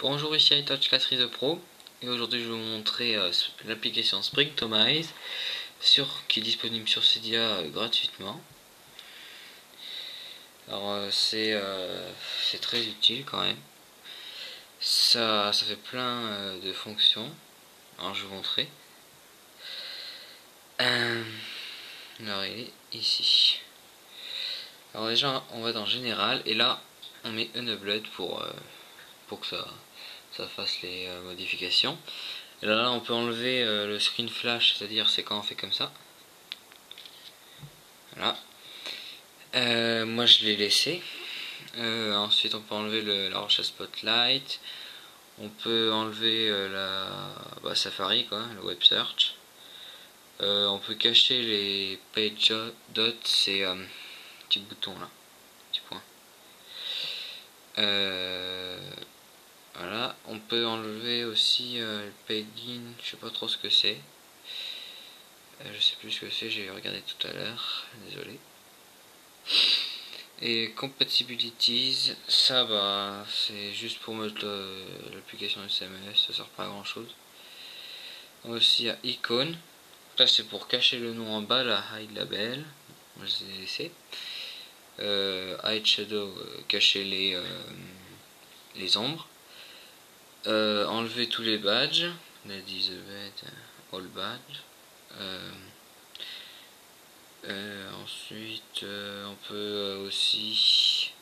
Bonjour, ici iTouch 4 Pro et aujourd'hui je vais vous montrer l'application Springtomize qui est disponible sur Cydia gratuitement. Alors c'est très utile quand même. Ça fait plein de fonctions. Alors je vais vous montrer. Alors il est ici. Alors déjà on va dans Général et là on met Enable pour que ça fasse les modifications. Et là on peut enlever le screen flash, c'est-à-dire c'est quand on fait comme ça. Voilà. Moi je l'ai laissé. Ensuite on peut enlever la recherche spotlight. On peut enlever Safari quoi, le web search. On peut cacher les page dots, c'est petit bouton là, petit point. Voilà, on peut enlever aussi le padding, je sais pas trop ce que c'est. Je sais plus ce que c'est, j'ai regardé tout à l'heure, désolé. Et compatibilities, ça c'est juste pour mettre l'application SMS, ça sert pas à grand chose. Aussi à icône, là c'est pour cacher le nom en bas, la hide label, moi je l'ai laissé. Hide shadow, cacher les ombres. Enlever tous les badges, la disable all badge. Ensuite on peut aussi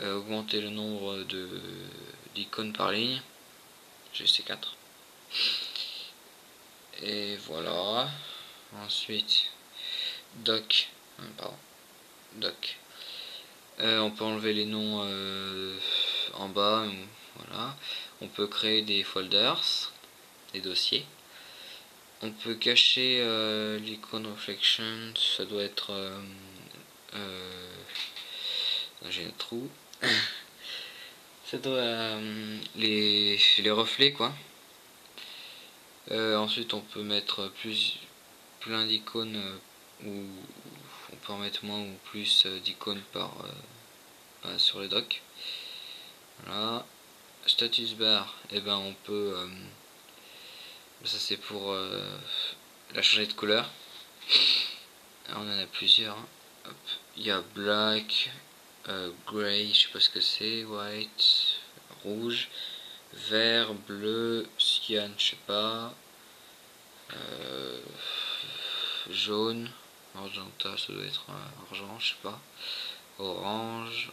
augmenter le nombre d'icônes par ligne. J'ai C4 et voilà. Ensuite doc, on peut enlever les noms en bas, voilà. On peut créer des folders, des dossiers. On peut cacher l'icône reflection, ça doit être j'ai un trou. Ça doit les reflets quoi. Ensuite on peut mettre plein d'icônes ou on peut en mettre moins ou plus d'icônes sur le dock. Voilà. Status bar, et on peut ça c'est pour la changer de couleur. Alors, on en a plusieurs. Hop. Il y a black, gray, je sais pas ce que c'est, white, rouge, vert, bleu, cyan, je sais pas, jaune, magenta, ça doit être argent, je sais pas, orange,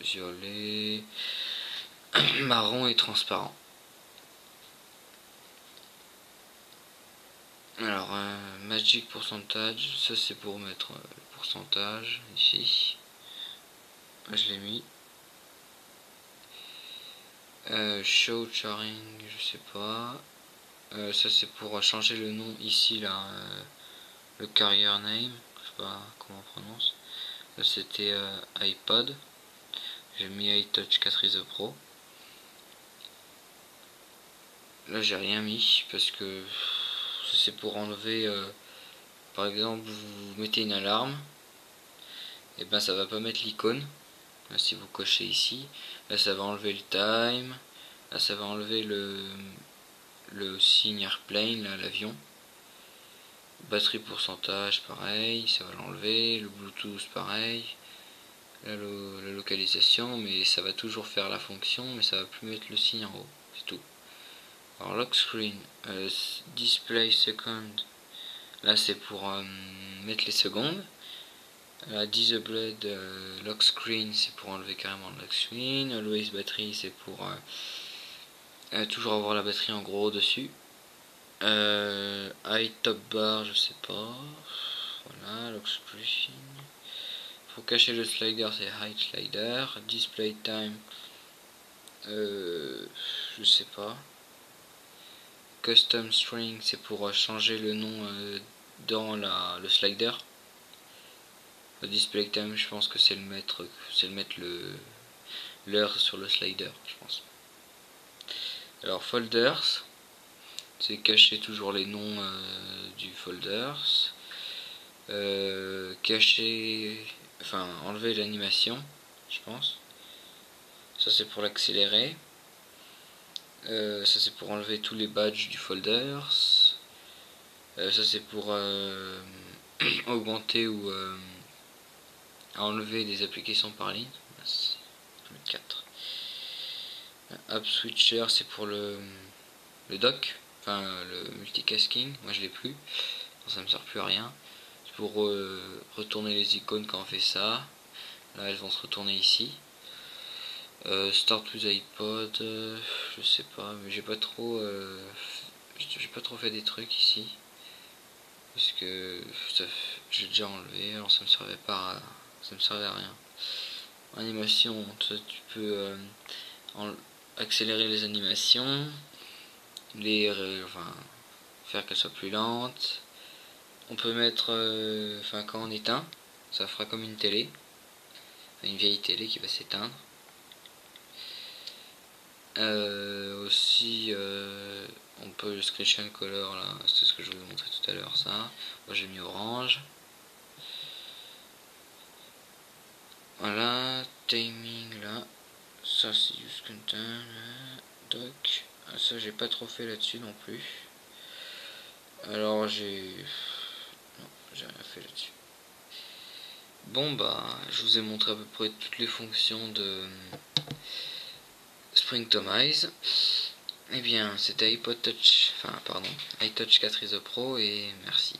violet, marron et transparent. Alors magic pourcentage, ça c'est pour mettre le pourcentage ici. Je l'ai mis. Show charring, je sais pas. Ça c'est pour changer le nom ici là, le carrier name, je sais pas comment on prononce. Là c'était iPod. J'ai mis iTouch 4 Pro. Là j'ai rien mis parce que c'est pour enlever par exemple vous mettez une alarme et ça va pas mettre l'icône. Là si vous cochez ici, là ça va enlever le time, là ça va enlever le signe airplane, là l'avion. Batterie pourcentage pareil, ça va l'enlever, le Bluetooth pareil, la localisation, mais ça va toujours faire la fonction, mais ça va plus mettre le signe en haut, c'est tout. Alors lock screen, display second, là c'est pour mettre les secondes. La disabled lock screen, c'est pour enlever carrément le lock screen. Always battery, c'est pour toujours avoir la batterie en gros dessus. High top bar, je sais pas. Voilà, lock screen. Pour cacher le slider, c'est hide slider. Display time, je sais pas. Custom string, c'est pour changer le nom dans le slider. Le display time, je pense que c'est le mettre l'heure sur le slider, je pense. Alors folders, c'est cacher toujours les noms du folders. Enlever l'animation, je pense. Ça c'est pour l'accélérer. Ça c'est pour enlever tous les badges du folder. Ça c'est pour augmenter ou enlever des applications par ligne. 4. App switcher c'est pour le dock, enfin le multicasting. Moi je l'ai plus, ça me sert plus à rien. C'est pour retourner les icônes quand on fait ça. Là elles vont se retourner ici. Start with iPod, je sais pas, mais j'ai pas trop fait des trucs ici parce que j'ai déjà enlevé, alors ça me servait pas, ça me servait à rien. Animation, tu peux accélérer les animations, enfin faire qu'elles soient plus lentes. On peut mettre, quand on éteint, ça fera comme une télé, une vieille télé qui va s'éteindre. Aussi on peut le scratch and color là, c'est ce que je vous ai montré tout à l'heure, ça. Moi j'ai mis orange. Voilà, timing là, ça c'est use content, doc. Ça j'ai pas trop fait là-dessus non plus. Alors non, j'ai rien fait là-dessus. Bon bah je vous ai montré à peu près toutes les fonctions de Springtomize. Eh bien, c'était iPod Touch, iTouch 4 ISO Pro et merci.